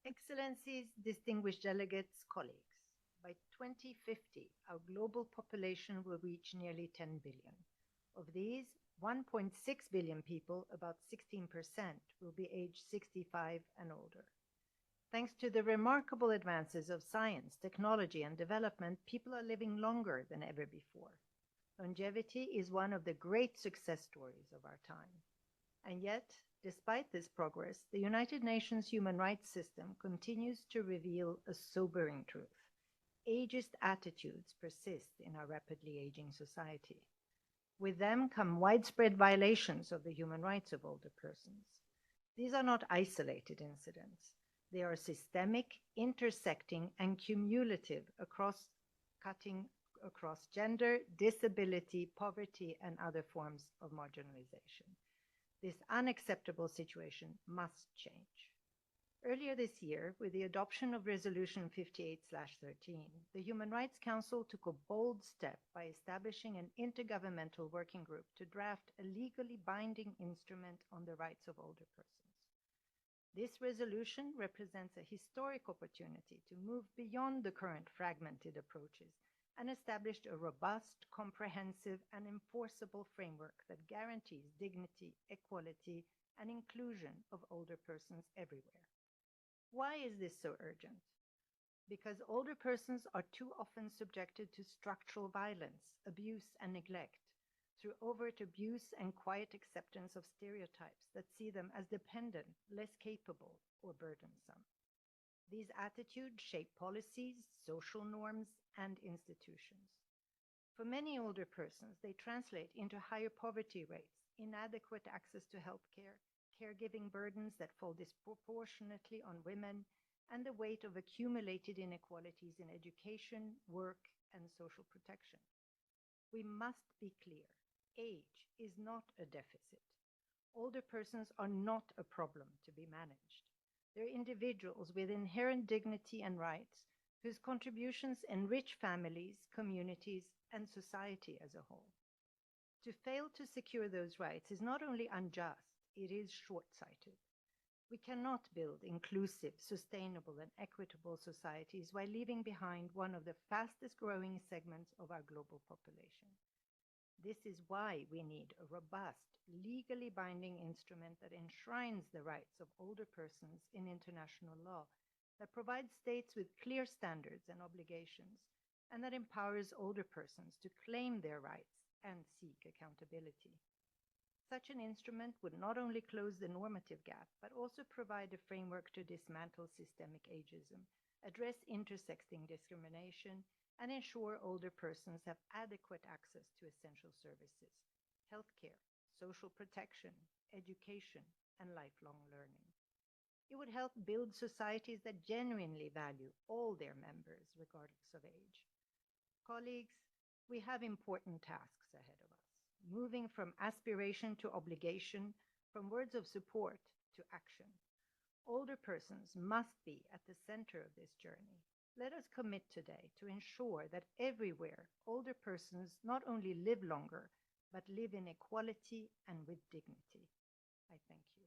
Excellencies, distinguished delegates, colleagues, by 2050, our global population will reach nearly 10 billion. Of these, 1.6 billion people, about 16%, will be aged 65 and older. Thanks to the remarkable advances of science, technology, and development, people are living longer than ever before. Longevity is one of the great success stories of our time. And yet, despite this progress, the United Nations human rights system continues to reveal a sobering truth. Ageist attitudes persist in our rapidly aging society. With them come widespread violations of the human rights of older persons. These are not isolated incidents. They are systemic, intersecting, and cumulative cutting across gender, disability, poverty, and other forms of marginalization. This unacceptable situation must change. Earlier this year, with the adoption of Resolution 58/13, the Human Rights Council took a bold step by establishing an intergovernmental working group to draft a legally binding instrument on the rights of older persons. This resolution represents a historic opportunity to move beyond the current fragmented approaches and established a robust, comprehensive, and enforceable framework that guarantees dignity, equality, and inclusion of older persons everywhere. Why is this so urgent? Because older persons are too often subjected to structural violence, abuse, and neglect through overt abuse and quiet acceptance of stereotypes that see them as dependent, less capable, or burdensome. These attitudes shape policies, social norms, and institutions. For many older persons, they translate into higher poverty rates, inadequate access to healthcare, caregiving burdens that fall disproportionately on women, and the weight of accumulated inequalities in education, work, and social protection. We must be clear. Age is not a deficit. Older persons are not a problem to be managed. They're individuals with inherent dignity and rights whose contributions enrich families, communities, and society as a whole. To fail to secure those rights is not only unjust, it is short-sighted. We cannot build inclusive, sustainable, and equitable societies while leaving behind one of the fastest-growing segments of our global population. This is why we need a robust, legally binding instrument that enshrines the rights of older persons in international law, that provides states with clear standards and obligations, and that empowers older persons to claim their rights and seek accountability. Such an instrument would not only close the normative gap, but also provide a framework to dismantle systemic ageism, address intersecting discrimination, and ensure older persons have adequate access to essential services, healthcare, social protection, education, and lifelong learning. It would help build societies that genuinely value all their members, regardless of age. Colleagues, we have important tasks ahead of us, moving from aspiration to obligation, from words of support to action. Older persons must be at the center of this journey. Let us commit today to ensure that everywhere older persons not only live longer, but live in equality and with dignity. I thank you.